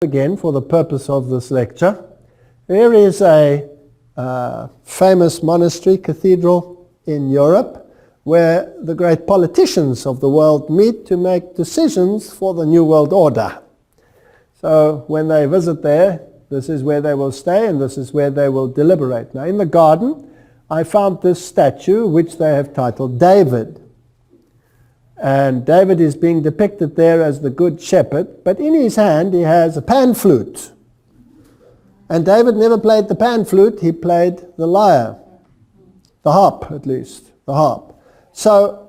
Again, for the purpose of this lecture, there is a famous monastery cathedral in Europe where the great politicians of the world meet to make decisions for the New World Order. So when they visit there, this is where they will stay and this is where they will deliberate. Now in the garden I found this statue which they have titled David. And David is being depicted there as the good shepherd, but in his hand he has a pan flute. And David never played the pan flute, he played the lyre, the harp at least, the harp. So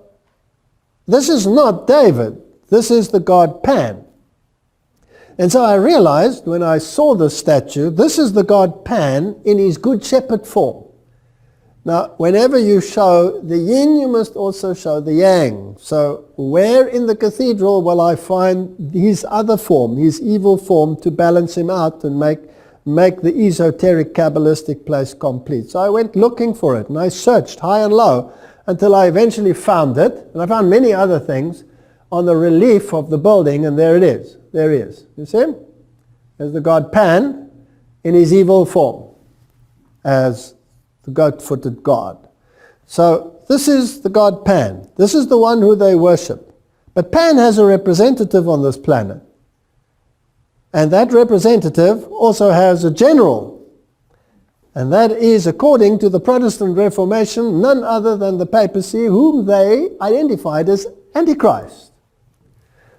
this is not David, this is the god Pan. And so I realized when I saw this statue, this is the god Pan in his good shepherd form. Now, whenever you show the yin, you must also show the yang. So where in the cathedral will I find his other form, his evil form, to balance him out and make the esoteric Kabbalistic place complete? So I went looking for it, and I searched high and low until I eventually found it. And I found many other things on the relief of the building, and there it is. There he is. You see him? There's the god Pan in his evil form as the goat-footed god. So this is the god Pan. This is the one who they worship. But Pan has a representative on this planet. And that representative also has a general. And that is, according to the Protestant Reformation, none other than the papacy, whom they identified as Antichrist.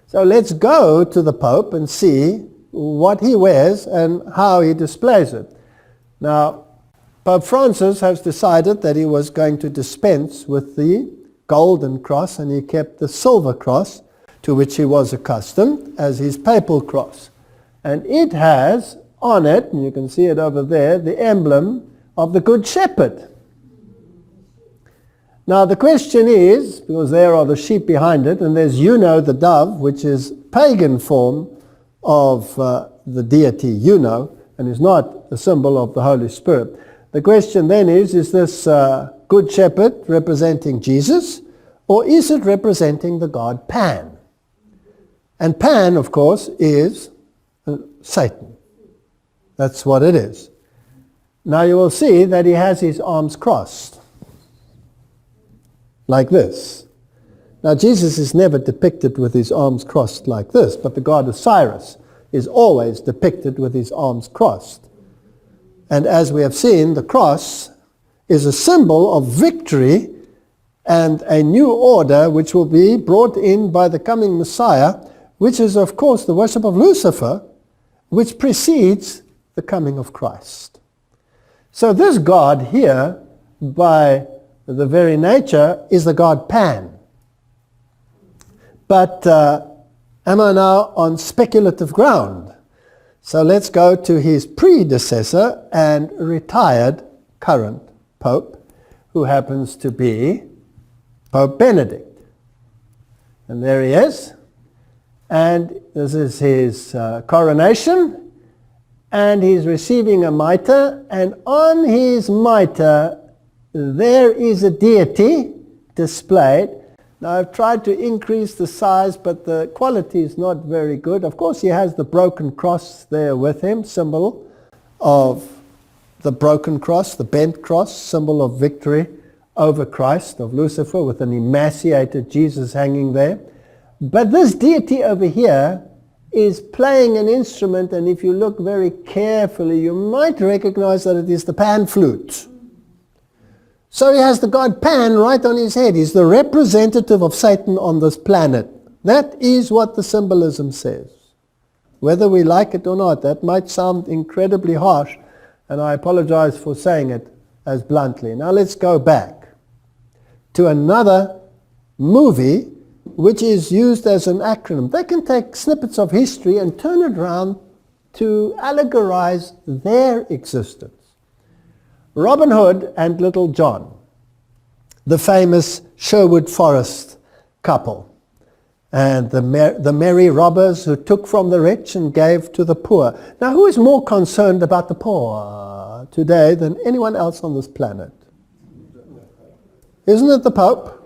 So let's go to the Pope and see what he wears and how he displays it. Now, Pope Francis has decided that he was going to dispense with the golden cross, and he kept the silver cross, to which he was accustomed, as his papal cross. And it has on it, and you can see it over there, the emblem of the Good Shepherd. Now the question is, because there are the sheep behind it, and there's Juno the dove, which is pagan form of the deity Juno, and is not a symbol of the Holy Spirit. The question then is this Good Shepherd representing Jesus, or is it representing the god Pan? And Pan, of course, is Satan. That's what it is. Now you will see that he has his arms crossed, like this. Now Jesus is never depicted with his arms crossed like this, but the god Osiris is always depicted with his arms crossed. And as we have seen, the cross is a symbol of victory and a new order which will be brought in by the coming Messiah, which is of course the worship of Lucifer, which precedes the coming of Christ. So this God here, by the very nature, is the god Pan. But am I now on speculative ground? So let's go to his predecessor and retired current Pope, who happens to be Pope Benedict. And there he is. And this is his coronation. And he's receiving a mitre. And on his mitre there is a deity displayed. Now I've tried to increase the size, but the quality is not very good. Of course he has the broken cross there with him, symbol of the broken cross, the bent cross, symbol of victory over Christ, of Lucifer, with an emaciated Jesus hanging there. But this deity over here is playing an instrument, and if you look very carefully you might recognize that it is the pan flute. So he has the god Pan right on his head. He's the representative of Satan on this planet. That is what the symbolism says. Whether we like it or not, that might sound incredibly harsh, and I apologize for saying it as bluntly. Now let's go back to another movie which is used as an acronym. They can take snippets of history and turn it around to allegorize their existence. Robin Hood and Little John, the famous Sherwood Forest couple, and the merry robbers who took from the rich and gave to the poor. Now who is more concerned about the poor today than anyone else on this planet? Isn't it the Pope?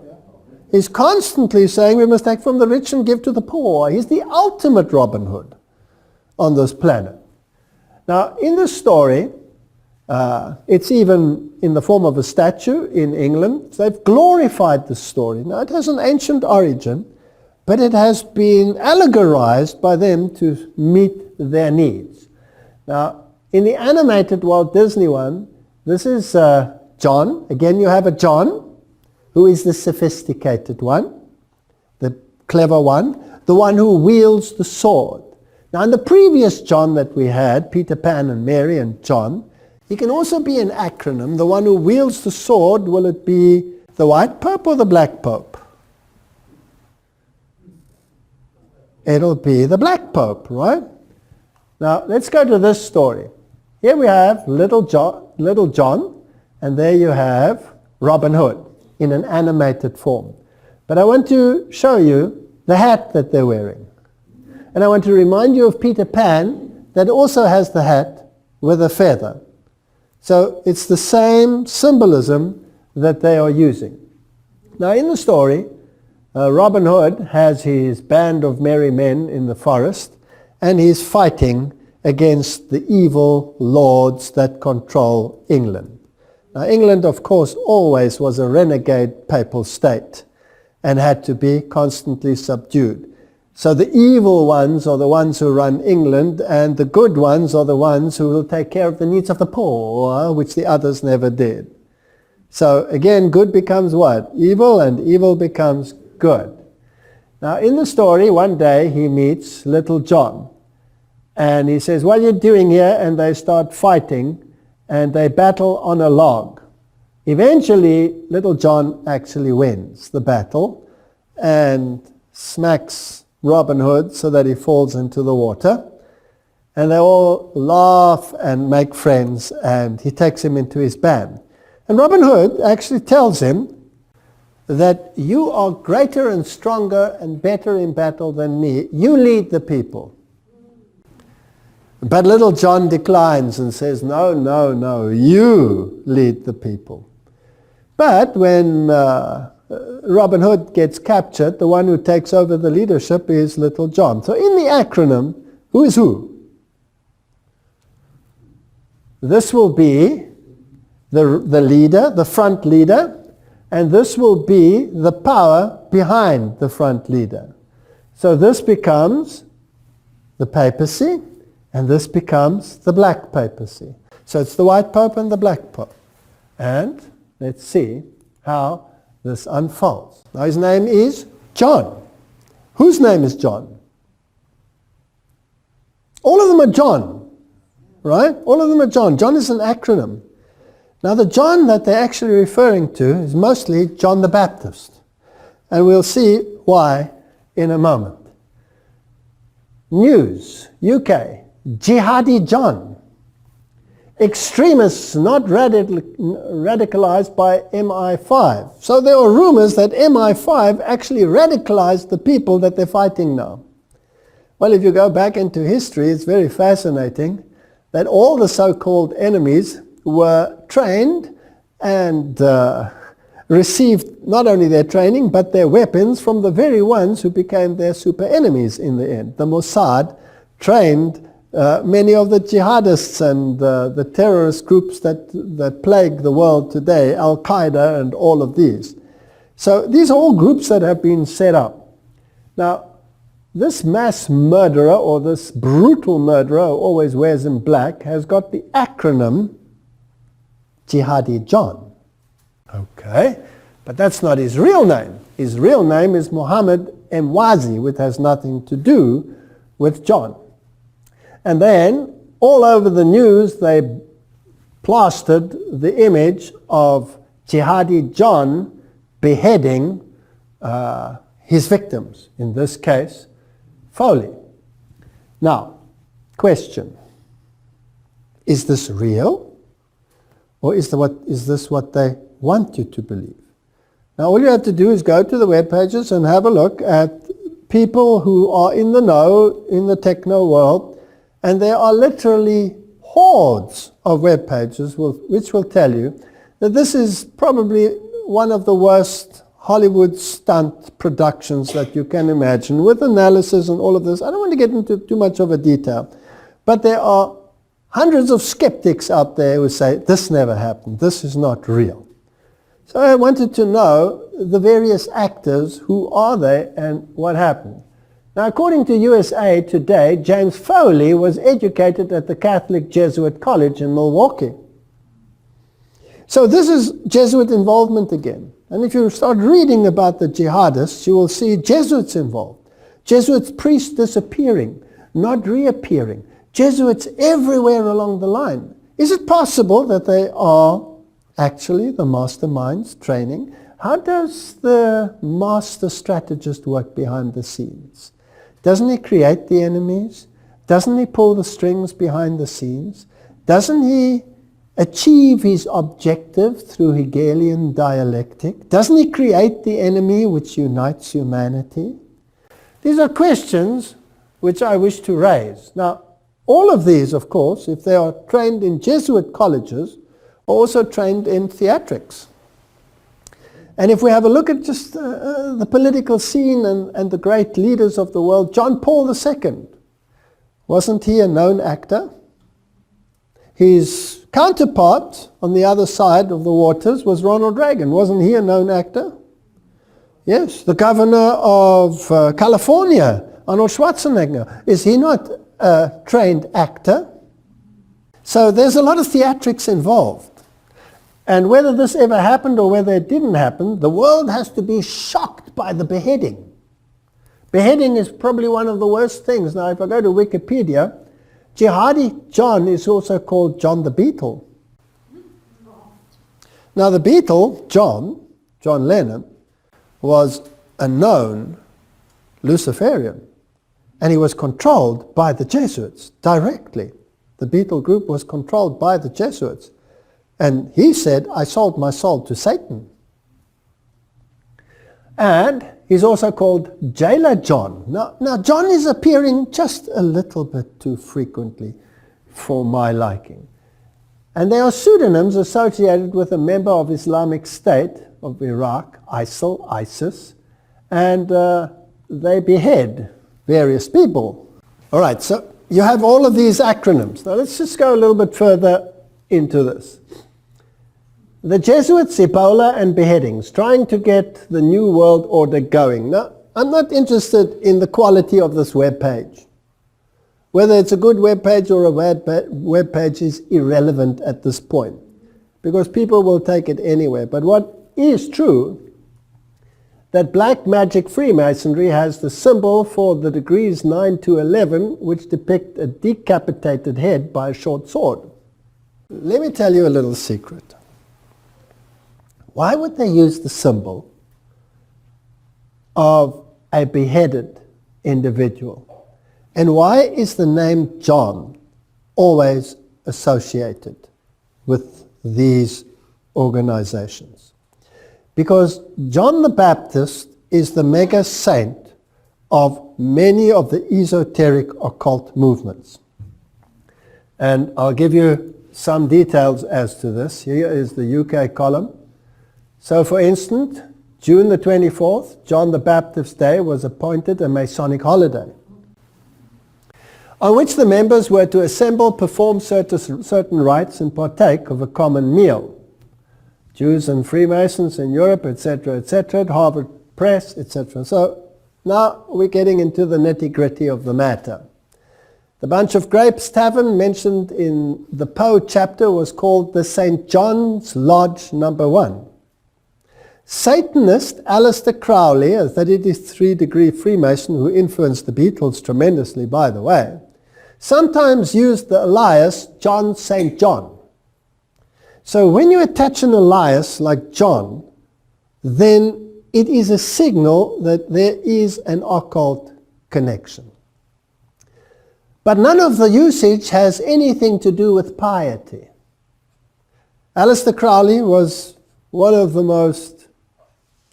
He's constantly saying we must take from the rich and give to the poor. He's the ultimate Robin Hood. on this planet. Now, in this story, it's even in the form of a statue in England. They've glorified this story. Now, it has an ancient origin, but it has been allegorized by them to meet their needs. Now, in the animated Walt Disney one, this is John. Again, you have a John, who is the sophisticated one, the clever one, the one who wields the sword. Now, in the previous John that we had, Peter Pan and Mary and John, he can also be an acronym. The one who wields the sword, will it be the white pope or the black pope? It'll be the black pope, right? Now, let's go to this story. Here we have Little John, and there you have Robin Hood in an animated form. But I want to show you the hat that they're wearing. And I want to remind you of Peter Pan, that also has the hat with a feather. So it's the same symbolism that they are using. Now, in the story, Robin Hood has his band of merry men in the forest, and he's fighting against the evil lords that control England. Now, England, of course, always was a renegade papal state and had to be constantly subdued. So the evil ones are the ones who run England, and the good ones are the ones who will take care of the needs of the poor, which the others never did. So again, good becomes what? Evil, and evil becomes good. Now, in the story, one day he meets Little John, and he says, "What are you doing here?" And they start fighting, and they battle on a log. Eventually, Little John actually wins the battle and smacks Robin Hood so that he falls into the water. And they all laugh and make friends, and he takes him into his band. And Robin Hood actually tells him that you are greater and stronger and better in battle than me. You lead the people. But Little John declines and says, no, no, no, you lead the people. But when Robin Hood gets captured, the one who takes over the leadership is Little John. So in the acronym, who is who? This will be the leader, the front leader, and this will be the power behind the front leader. So this becomes the papacy, and this becomes the black papacy. So it's the white pope and the black pope. And let's see how this unfolds. Now his name is John. Whose name is John? All of them are John, right? All of them are John. John is an acronym. Now the John that they're actually referring to is mostly John the Baptist. And we'll see why in a moment. News, UK, Jihadi John. Extremists not radicalized by MI5. So there are rumors that MI5 actually radicalized the people that they're fighting now. Well, if you go back into history, it's very fascinating that all the so-called enemies were trained and received not only their training, but their weapons from the very ones who became their super enemies in the end. The Mossad trained many of the jihadists and the terrorist groups that plague the world today, Al-Qaeda and all of these. So these are all groups that have been set up. Now, this mass murderer, or this brutal murderer who always wears in black, has got the acronym Jihadi John. Okay, but that's not his real name. His real name is Muhammad Emwazi, which has nothing to do with John. And then, all over the news, they plastered the image of Jihadi John beheading his victims, in this case, Foley. Now, question. Is this real? Or is this what they want you to believe? Now, all you have to do is go to the web pages and have a look at people who are in the know, in the techno world, and there are literally hordes of web pages which will tell you that this is probably one of the worst Hollywood stunt productions that you can imagine, with analysis and all of this. I don't want to get into too much of a detail, But there are hundreds of skeptics out there who say, this never happened, this is not real. So I wanted to know the various actors, who are they and what happened. Now, according to USA Today, James Foley was educated at the Catholic Jesuit College in Milwaukee. So this is Jesuit involvement again. And if you start reading about the jihadists, you will see Jesuits involved. Jesuits priests disappearing, not reappearing. Jesuits everywhere along the line. Is it possible that they are actually the masterminds training? How does the master strategist work behind the scenes? Doesn't he create the enemies? Doesn't he pull the strings behind the scenes? Doesn't he achieve his objective through Hegelian dialectic? Doesn't he create the enemy which unites humanity? These are questions which I wish to raise. Now, all of these, of course, if they are trained in Jesuit colleges, are also trained in theatrics. And if we have a look at just the political scene and the great leaders of the world, John Paul II, wasn't he a known actor? His counterpart on the other side of the waters was Ronald Reagan. Wasn't he a known actor? Yes, the governor of California, Arnold Schwarzenegger. Is he not a trained actor? So there's a lot of theatrics involved. And whether this ever happened or whether it didn't happen, the world has to be shocked by the beheading. Beheading is probably one of the worst things. Now, if I go to Wikipedia, Jihadi John is also called John the Beatle. Now, the Beatle, John Lennon, was a known Luciferian. And he was controlled by the Jesuits directly. The Beatle group was controlled by the Jesuits. And he said, I sold my soul to Satan. And he's also called Jailer John. Now John is appearing just a little bit too frequently for my liking. And there are pseudonyms associated with a member of Islamic State of Iraq, ISIL, ISIS, and they behead various people. All right, so you have all of these acronyms. Now let's just go a little bit further into this. The Jesuits, Ebola, and beheadings, trying to get the New World Order going. Now, I'm not interested in the quality of this web page. Whether it's a good web page or a bad web page is irrelevant at this point, because people will take it anywhere. But what is true, that black magic Freemasonry has the symbol for the degrees 9 to 11, which depict a decapitated head by a short sword. Let me tell you a little secret. Why would they use the symbol of a beheaded individual? And why is the name John always associated with these organizations? Because John the Baptist is the mega saint of many of the esoteric occult movements. And I'll give you some details as to this. Here is the UK column. So, for instance, June the 24th, John the Baptist's Day, was appointed a Masonic holiday, on which the members were to assemble, perform certain rites, and partake of a common meal. Jews and Freemasons in Europe, etc., Harvard Press, etc. So now we're getting into the nitty-gritty of the matter. The Bunch of Grapes Tavern mentioned in the Poe chapter was called the St. John's Lodge No. 1. Satanist Aleister Crowley, a 33-degree Freemason who influenced the Beatles tremendously, by the way, sometimes used the alias John St. John. So when you attach an alias like John, then it is a signal that there is an occult connection. But none of the usage has anything to do with piety. Aleister Crowley was one of the most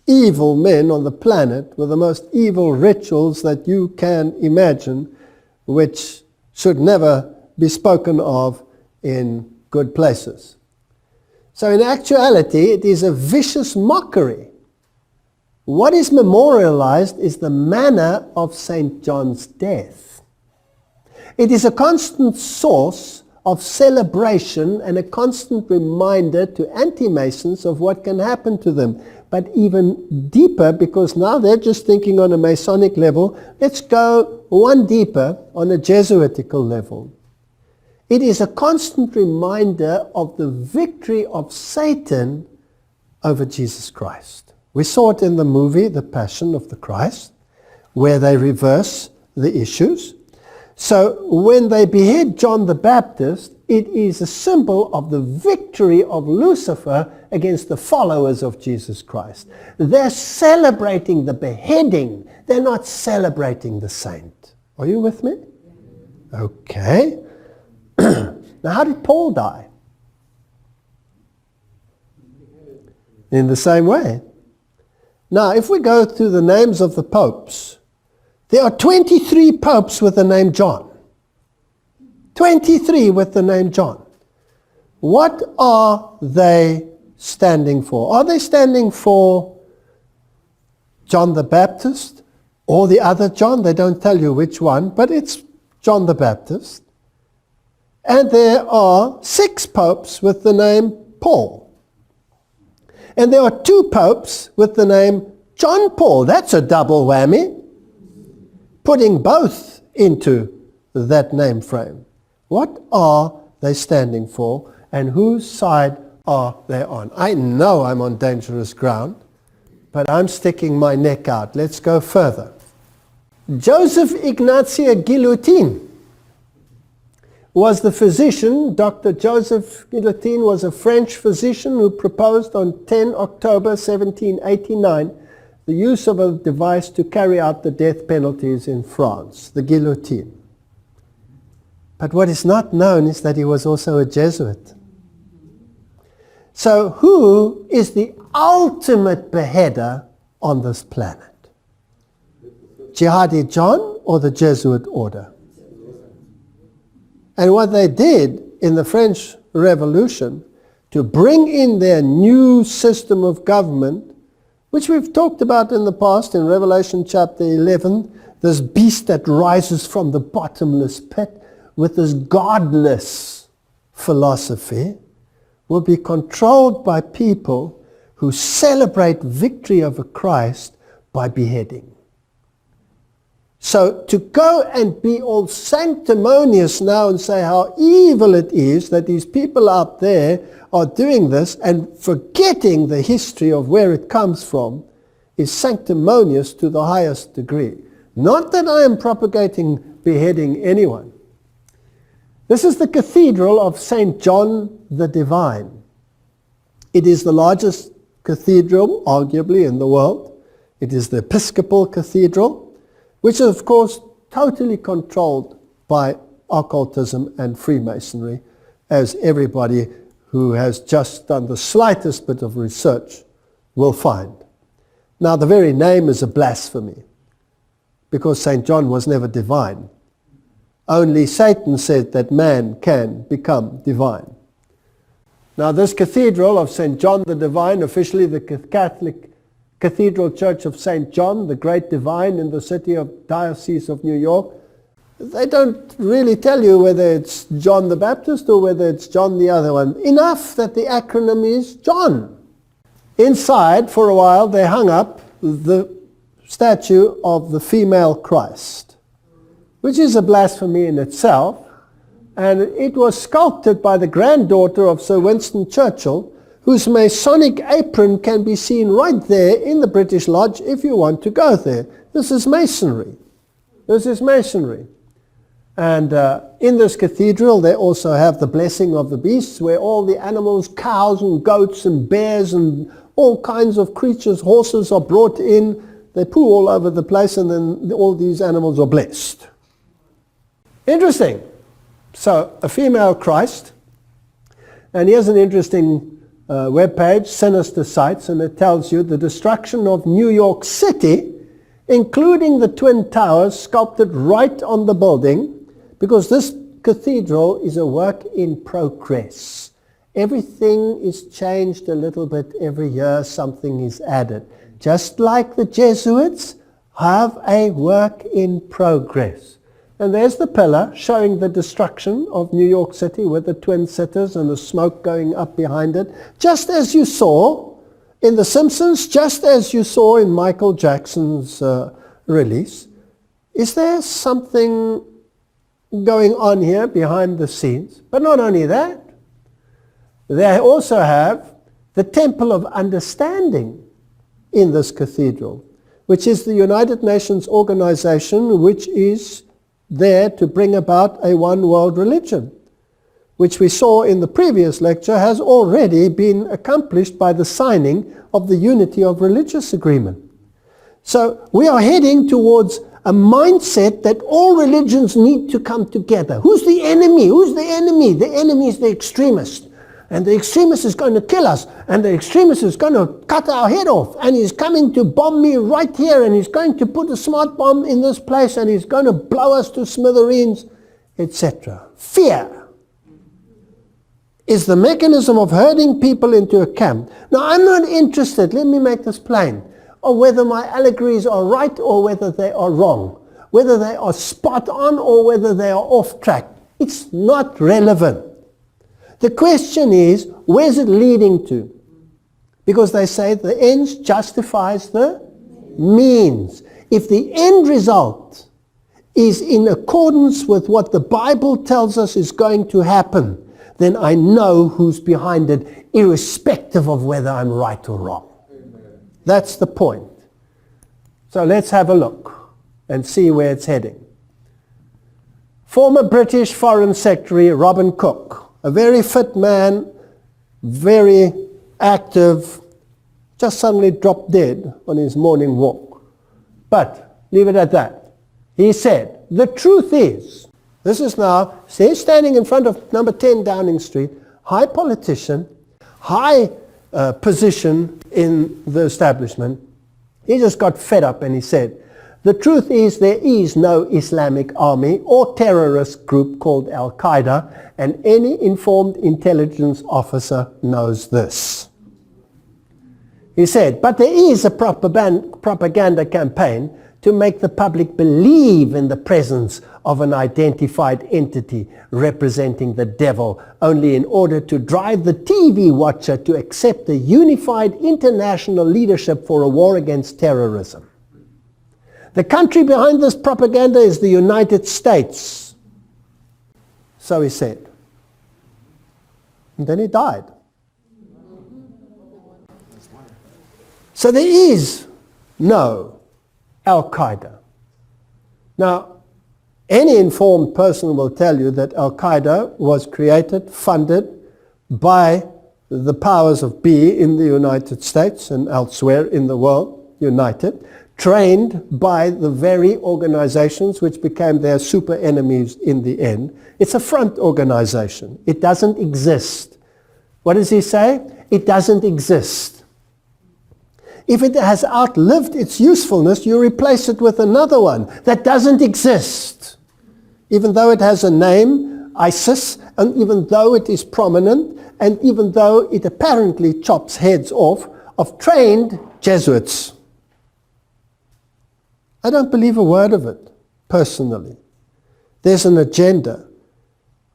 evil men on the planet, with the most evil rituals that you can imagine, which should never be spoken of in good places. So in actuality, it is a vicious mockery. What is memorialized is the manner of St. John's death. It is a constant source of celebration and a constant reminder to anti-Masons of what can happen to them. But even deeper, because now they're just thinking on a Masonic level, let's go one deeper on a Jesuitical level. It is a constant reminder of the victory of Satan over Jesus Christ. We saw it in the movie, The Passion of the Christ, where they reverse the issues. So when they behead John the Baptist, it is a symbol of the victory of Lucifer against the followers of Jesus Christ. They're celebrating the beheading. They're not celebrating the saint. Are you with me? Okay. Now, how did Paul die? In the same way. Now, if we go through the names of the popes, there are 23 popes with the name John. 23 with the name John. What are they standing for? Are they standing for John the Baptist or the other John? They don't tell you which one, but it's John the Baptist. And there are 6 popes with the name Paul. And there are 2 popes with the name John Paul. That's a double whammy. Putting both into that name frame. What are they standing for, and whose side are they on? I know I'm on dangerous ground, but I'm sticking my neck out. Let's go further. Joseph Ignace Guillotin was the physician. Dr. Joseph Guillotin was a French physician who proposed on 10 October 1789 the use of a device to carry out the death penalties in France, the guillotine. But what is not known is that he was also a Jesuit. So who is the ultimate beheader on this planet? Jihadi John or the Jesuit order? And what they did in the French Revolution to bring in their new system of government, which we've talked about in the past in Revelation chapter 11, this beast that rises from the bottomless pit with this godless philosophy, will be controlled by people who celebrate victory over Christ by beheading. So to go and be all sanctimonious now and say how evil it is that these people out there are doing this and forgetting the history of where it comes from is sanctimonious to the highest degree. Not that I am propagating beheading anyone. This is the Cathedral of St. John the Divine. It is the largest cathedral, arguably, in the world. It is the Episcopal Cathedral, which is, of course, totally controlled by occultism and Freemasonry, as everybody who has just done the slightest bit of research will find. Now, the very name is a blasphemy, because St. John was never divine. Only Satan said that man can become divine. Now, this Cathedral of St. John the Divine, officially the Catholic Cathedral Church of St. John, the Great Divine in the city of Diocese of New York, they don't really tell you whether it's John the Baptist or whether it's John the other one. Enough that the acronym is John. Inside, for a while, they hung up the statue of the female Christ, which is a blasphemy in itself. And it was sculpted by the granddaughter of Sir Winston Churchill, whose Masonic apron can be seen right there in the British Lodge if you want to go there. This is Masonry. This is Masonry. And in this cathedral they also have the blessing of the beasts, where all the animals, cows and goats and bears and all kinds of creatures, horses are brought in. They poo all over the place, and then all these animals are blessed. Interesting. So a female Christ. And here's an interesting webpage, Sinister Sites, and it tells you the destruction of New York City, including the Twin Towers, sculpted right on the building, because this cathedral is a work in progress. Everything is changed a little bit every year, something is added. Just like the Jesuits have a work in progress. And there's the pillar showing the destruction of New York City with the twin cities and the smoke going up behind it. Just as you saw in The Simpsons, just as you saw in Michael Jackson's release. Is there something going on here behind the scenes? But not only that, they also have the Temple of Understanding in this cathedral, which is the United Nations organization which is there to bring about a one world religion, which we saw in the previous lecture has already been accomplished by the signing of the Unity of Religious Agreement. So we are heading towards a mindset that all religions need to come together. Who's the enemy? Who's the enemy? The enemy is the extremist. And the extremist is going to kill us. And the extremist is going to cut our head off. And he's coming to bomb me right here. And he's going to put a smart bomb in this place. And he's going to blow us to smithereens, etc. Fear is the mechanism of herding people into a camp. Now, I'm not interested, let me make this plain, of whether my allegories are right or whether they are wrong, whether they are spot on or whether they are off track. It's not relevant. The question is, where's it leading to? Because they say the ends justifies the means. If the end result is in accordance with what the Bible tells us is going to happen, then I know who's behind it, irrespective of whether I'm right or wrong. Amen. That's the point. So let's have a look and see where it's heading. Former British Foreign Secretary Robin Cook, a very fit man, very active, just suddenly dropped dead on his morning walk. But leave it at that. He said, the truth is, this is now, he's standing in front of number 10 Downing Street, high politician, high position in the establishment. He just got fed up and he said, the truth is there is no Islamic army or terrorist group called Al-Qaeda, and any informed intelligence officer knows this. He said, but there is a propaganda campaign to make the public believe in the presence of an identified entity representing the devil, only in order to drive the TV watcher to accept a unified international leadership for a war against terrorism. The country behind this propaganda is the United States. So he said. And then he died. So there is no Al-Qaeda. Now, any informed person will tell you that Al-Qaeda was created, funded by the powers of be in the United States and elsewhere in the world, united, trained by the very organizations which became their super enemies in the end. It's a front organization. It doesn't exist. What does he say? It doesn't exist. If it has outlived its usefulness, you replace it with another one that doesn't exist. Even though it has a name, ISIS, and even though it is prominent, and even though it apparently chops heads off of trained Jesuits. I don't believe a word of it, personally. There's an agenda.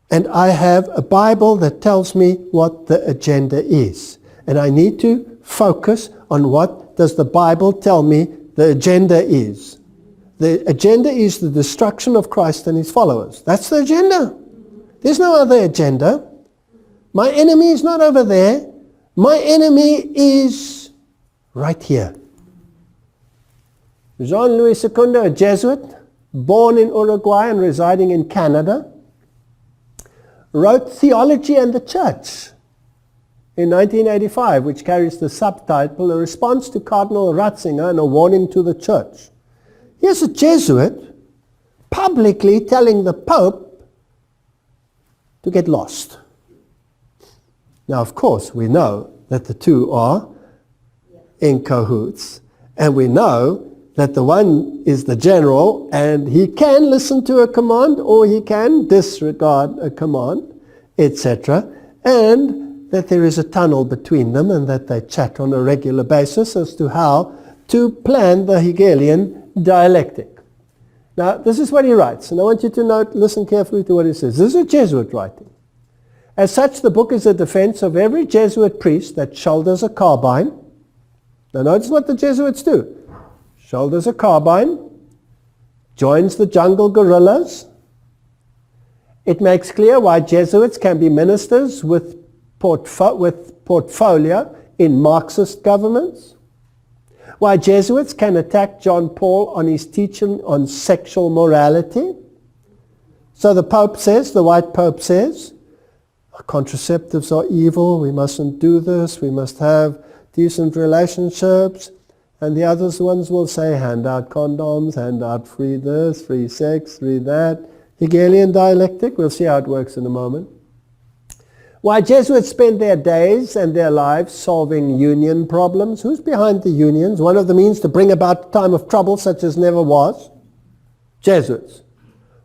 And I have a Bible that tells me what the agenda is. And I need to focus on what does the Bible tell me the agenda is. The agenda is the destruction of Christ and his followers. That's the agenda. There's no other agenda. My enemy is not over there. My enemy is right here. Jean-Louis Secundo, a Jesuit, born in Uruguay and residing in Canada, wrote Theology and the Church in 1985, which carries the subtitle, A Response to Cardinal Ratzinger and a Warning to the Church. Here's a Jesuit publicly telling the Pope to get lost. Now, of course, we know that the two are in cahoots, and we know that the one is the general, and he can listen to a command or he can disregard a command, etc., and that there is a tunnel between them and that they chat on a regular basis as to how to plan the Hegelian dialectic. Now, this is what he writes, and I want you to listen carefully to what he says. This is a Jesuit writing. As such, the book is a defense of every Jesuit priest that shoulders a carbine. Now, notice what the Jesuits do. Shoulders a carbine, joins the jungle guerrillas. It makes clear why Jesuits can be ministers with portfolio in Marxist governments. Why Jesuits can attack John Paul on his teaching on sexual morality. So the Pope says, the white Pope says, contraceptives are evil, we mustn't do this, we must have decent relationships. And the other ones will say, hand out condoms, hand out free this, free sex, free that. Hegelian dialectic, we'll see how it works in a moment. Why Jesuits spend their days and their lives solving union problems. Who's behind the unions? One of the means to bring about a time of trouble such as never was. Jesuits.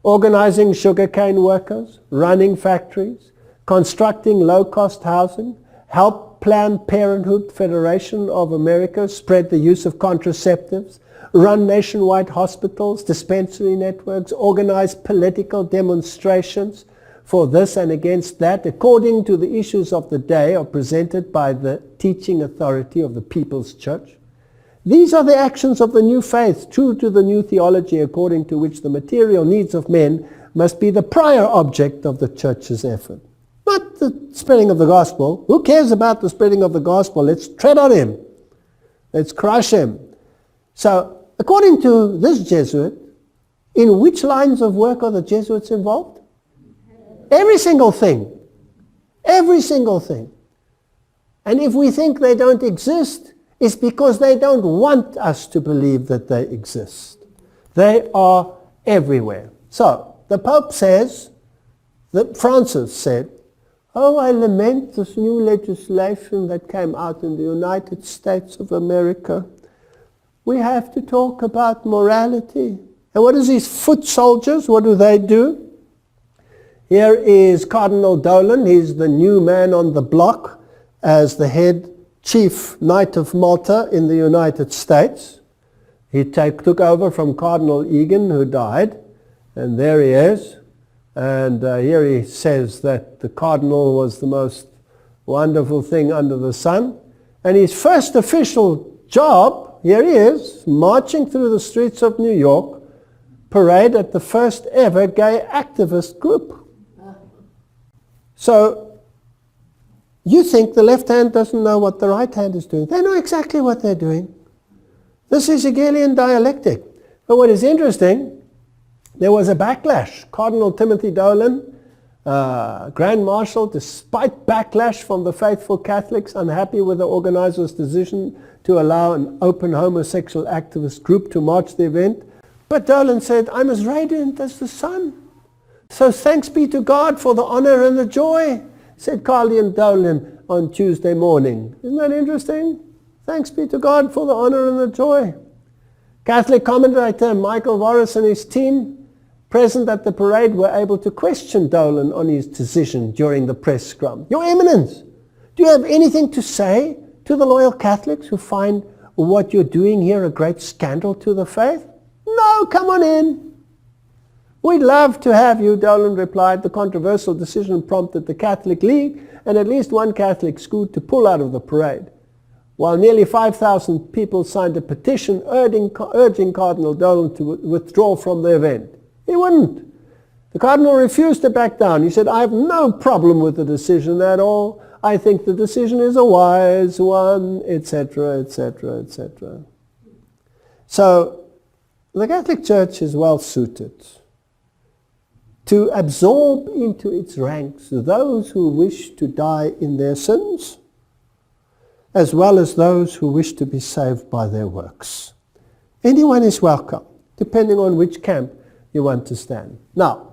Organizing sugarcane workers, running factories, constructing low-cost housing, help Planned Parenthood Federation of America spread the use of contraceptives, run nationwide hospitals, dispensary networks, organize political demonstrations for this and against that, according to the issues of the day are presented by the teaching authority of the People's Church. These are the actions of the new faith, true to the new theology, according to which the material needs of men must be the prior object of the Church's effort. Not the spreading of the gospel. Who cares about the spreading of the gospel? Let's tread on him. Let's crush him. So, according to this Jesuit, in which lines of work are the Jesuits involved? Every single thing. Every single thing. And if we think they don't exist, it's because they don't want us to believe that they exist. They are everywhere. So, the Pope says, that Francis said, oh, I lament this new legislation that came out in the United States of America. We have to talk about morality. And what is these foot soldiers? What do they do? Here is Cardinal Dolan. He's the new man on the block as the head chief knight of Malta in the United States. He took over from Cardinal Egan, who died. And there he is. And here he says that the cardinal was the most wonderful thing under the sun. And his first official job, here he is, marching through the streets of New York, parade at the first ever gay activist group. So you think the left hand doesn't know what the right hand is doing. They know exactly what they're doing. This is Hegelian dialectic. But what is interesting, there was a backlash. Cardinal Timothy Dolan, Grand Marshal, despite backlash from the faithful Catholics unhappy with the organizers' decision to allow an open homosexual activist group to march the event. But Dolan said, I'm as radiant as the sun. So thanks be to God for the honor and the joy, said Cardinal Dolan on Tuesday morning. Isn't that interesting? Thanks be to God for the honor and the joy. Catholic commentator Michael Voris and his team present at the parade were able to question Dolan on his decision during the press scrum. Your Eminence, do you have anything to say to the loyal Catholics who find what you're doing here a great scandal to the faith? No, come on in. We'd love to have you, Dolan replied. The controversial decision prompted the Catholic League and at least one Catholic school to pull out of the parade, while nearly 5,000 people signed a petition urging Cardinal Dolan to withdraw from the event. He wouldn't. The Cardinal refused to back down. He said, I have no problem with the decision at all. I think the decision is a wise one, etc., etc., etc. So the Catholic Church is well suited to absorb into its ranks those who wish to die in their sins, as well as those who wish to be saved by their works. Anyone is welcome, depending on which camp you want to stand. Now,